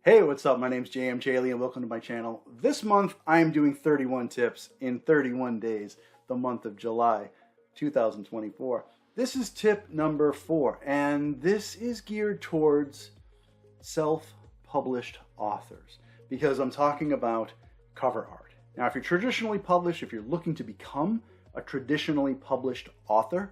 Hey, what's up? My name's JM Chaley and welcome to my channel. This month I am doing 31 tips in 31 days, the month of July 2024. This is tip number 4, and this is geared towards self-published authors because I'm talking about cover art. Now, if you're traditionally published, if you're looking to become a traditionally published author,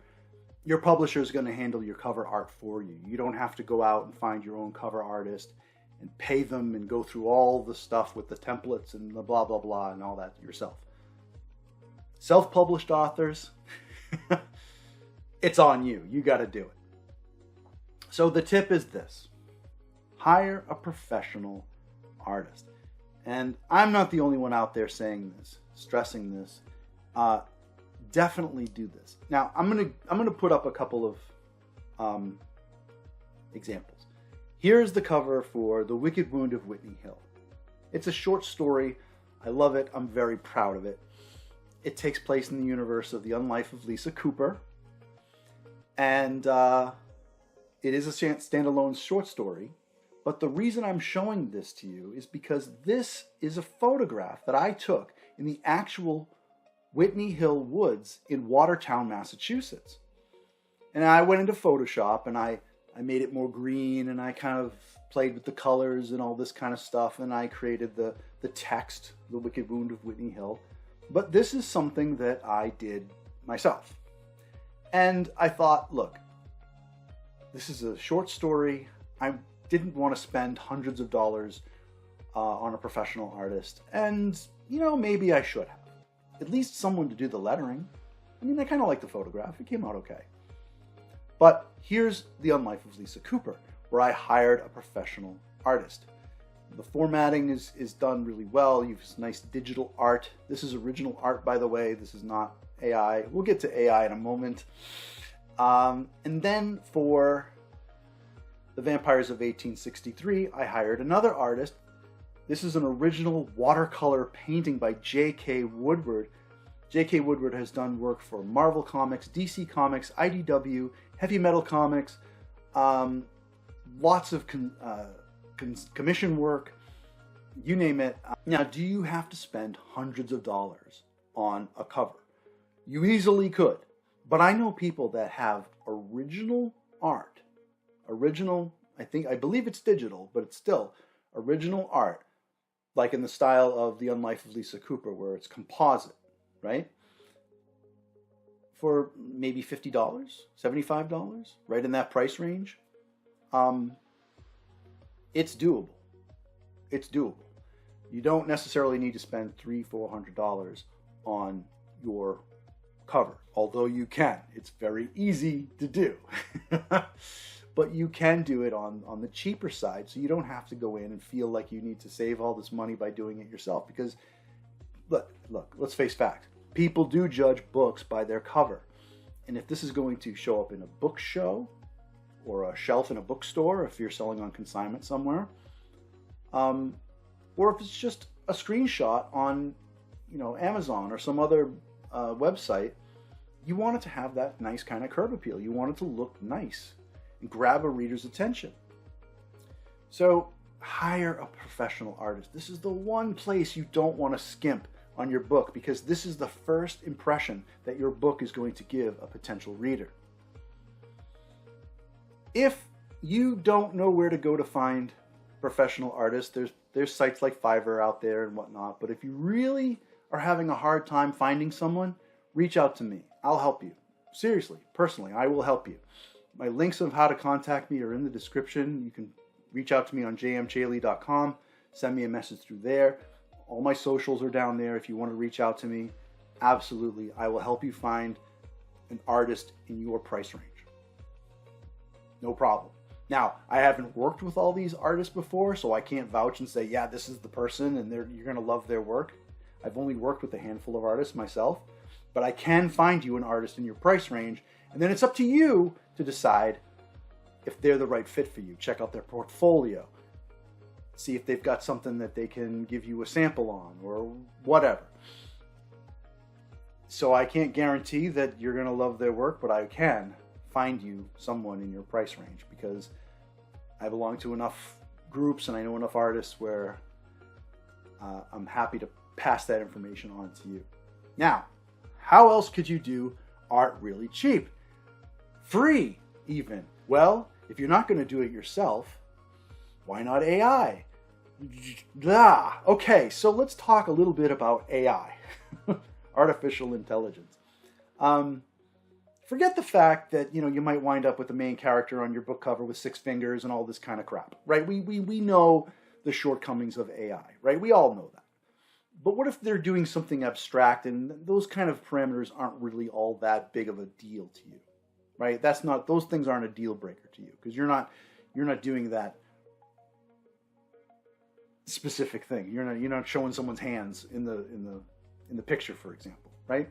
your publisher is going to handle your cover art for you. You don't have to go out and find your own cover artist and pay them and go through all the stuff with the templates and the blah, blah, blah, and all that yourself. Self-published authors, it's on you. You got to do it. So the tip is this: hire a professional artist. And I'm not the only one out there saying this, stressing this. Definitely do this. Now, I'm gonna put up a couple of examples. Here's the cover for The Wicked Wound of Whitney Hill. It's a short story. I love it. I'm very proud of it. It takes place in the universe of The Unlife of Lisa Cooper. And it is a standalone short story. But the reason I'm showing this to you is because this is a photograph that I took in the actual Whitney Hill woods in Watertown, Massachusetts. And I went into Photoshop and I made it more green, and I kind of played with the colors and all this kind of stuff, and I created the text, The Wicked Wound of Whitney Hill. But this is something that I did myself. And I thought, look, this is a short story. I didn't want to spend hundreds of dollars on a professional artist. And, you know, maybe I should have. At least someone to do the lettering. I mean, I kind of like the photograph. It came out okay. But here's The Unlife of Lisa Cooper, where I hired a professional artist. The formatting is done really well. You have nice digital art. This is original art, by the way. This is not AI. We'll get to AI in a moment. And then for The Vampires of 1863, I hired another artist. This is an original watercolor painting by J.K. Woodward. J.K. Woodward has done work for Marvel Comics, DC Comics, IDW, Heavy Metal Comics, lots of commission work, you name it. Now, do you have to spend hundreds of dollars on a cover? You easily could, but I know people that have original art, I believe it's digital, but it's still original art, like in the style of The Unlife of Lisa Cooper, where it's composite, right? For maybe $50, $75, right in that price range. It's doable. It's doable. You don't necessarily need to spend $300-$400 on your cover, although you can. It's very easy to do. But you can do it on the cheaper side, so you don't have to go in and feel like you need to save all this money by doing it yourself. Because, look, let's face facts. People do judge books by their cover. And if this is going to show up in a book show or a shelf in a bookstore, if you're selling on consignment somewhere, or if it's just a screenshot on, Amazon or some other website, you want it to have that nice kind of curb appeal. You want it to look nice and grab a reader's attention. So hire a professional artist. This is the one place you don't want to skimp on your book, because this is the first impression that your book is going to give a potential reader. If you don't know where to go to find professional artists, there's sites like Fiverr out there and whatnot, but if you really are having a hard time finding someone, reach out to me. I'll help you. Seriously, personally, I will help you. My links of how to contact me are in the description. You can reach out to me on jmchaley.com, send me a message through there. All my socials are down there if you want to reach out to me. Absolutely, I will help you find an artist in your price range. No problem. Now, I haven't worked with all these artists before, so I can't vouch and say, yeah, this is the person and you're going to love their work. I've only worked with a handful of artists myself, but I can find you an artist in your price range, and then it's up to you to decide if they're the right fit for you. Check out their portfolio. See if they've got something that they can give you a sample on or whatever. So I can't guarantee that you're going to love their work, but I can find you someone in your price range because I belong to enough groups and I know enough artists where I'm happy to pass that information on to you. Now, how else could you do art really cheap? Free, even. Well, if you're not going to do it yourself, why not AI? Okay, so let's talk a little bit about AI, artificial intelligence. Forget the fact that, you might wind up with the main character on your book cover with 6 fingers and all this kind of crap, right? We know the shortcomings of AI, right? We all know that. But what if they're doing something abstract and those kind of parameters aren't really all that big of a deal to you, right? Those things aren't a deal breaker to you because you're not doing that specific thing. You're not showing someone's hands in the picture, for example, right?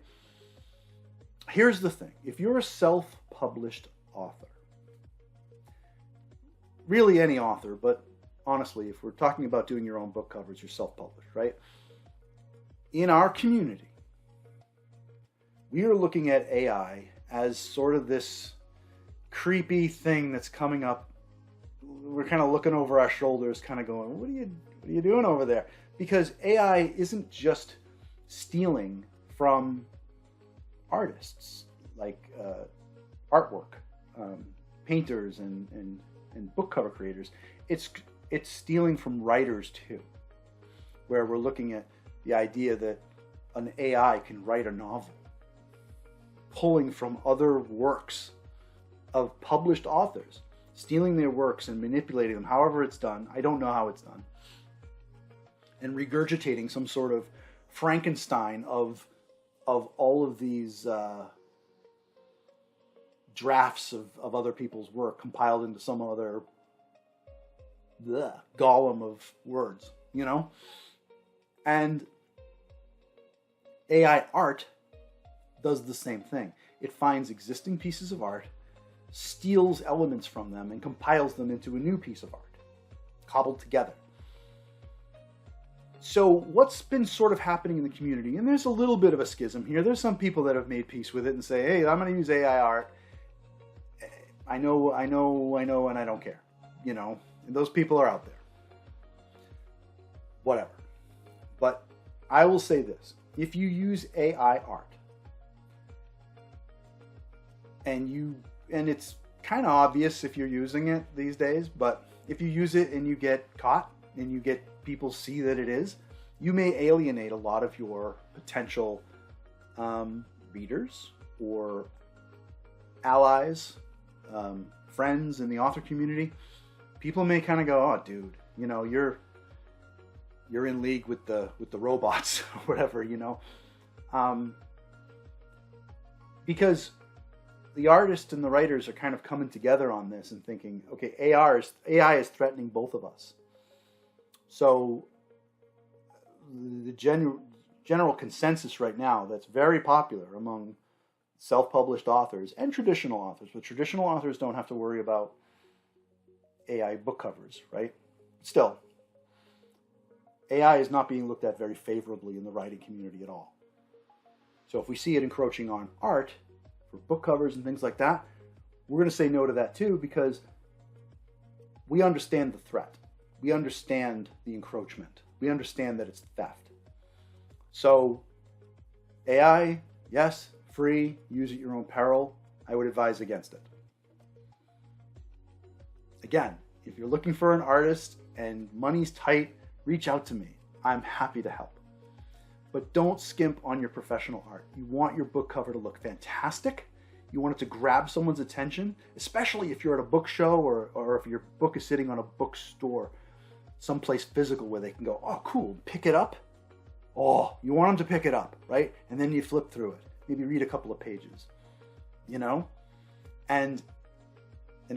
Here's the thing. If you're a self-published author, really any author, but honestly, if we're talking about doing your own book covers, you're self-published, right? In our community, we are looking at AI as sort of this creepy thing that's coming up. We're kind of looking over our shoulders, kind of going, what are you doing over there? Because AI isn't just stealing from artists, like artwork, painters and book cover creators. It's stealing from writers too, where we're looking at the idea that an AI can write a novel, pulling from other works of published authors, stealing their works and manipulating them, however it's done. I don't know how it's done. And regurgitating some sort of Frankenstein of all of these drafts of other people's work compiled into some other golem of words, And AI art does the same thing. It finds existing pieces of art, steals elements from them, and compiles them into a new piece of art, cobbled together. So what's been sort of happening in the community, and there's a little bit of a schism here. There's some people that have made peace with it and say, hey, I'm going to use AI art. I know, and I don't care. And those people are out there. Whatever. But I will say this. If you use AI art, and it's kind of obvious if you're using it these days, but if you use it and you get caught and you get people see that it is, you may alienate a lot of your potential readers or allies, friends in the author community. People may kind of go, oh, dude, you're in league with the robots or whatever, because the artists and the writers are kind of coming together on this and thinking, okay, AI is threatening both of us. So the general consensus right now that's very popular among self-published authors and traditional authors, but traditional authors don't have to worry about AI book covers, right? Still, AI is not being looked at very favorably in the writing community at all. So if we see it encroaching on art for book covers and things like that, we're going to say no to that too, because we understand the threat. We understand the encroachment. We understand that it's theft. So AI, yes, free, use at your own peril. I would advise against it. Again, if you're looking for an artist and money's tight, reach out to me. I'm happy to help. But don't skimp on your professional art. You want your book cover to look fantastic. You want it to grab someone's attention, especially if you're at a book show or if your book is sitting on a bookstore, someplace physical where they can go, oh, cool, pick it up. Oh, you want them to pick it up, right? And then you flip through it. Maybe read a couple of pages, and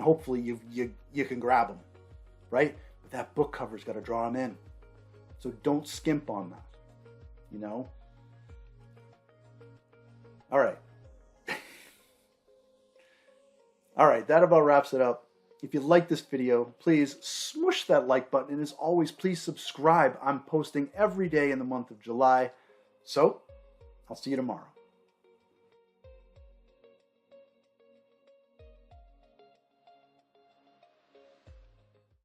hopefully you can grab them, right? But that book cover's got to draw them in. So don't skimp on that, All right. All right, that about wraps it up. If you like this video, please smush that like button. And as always, please subscribe. I'm posting every day in the month of July. So, I'll see you tomorrow.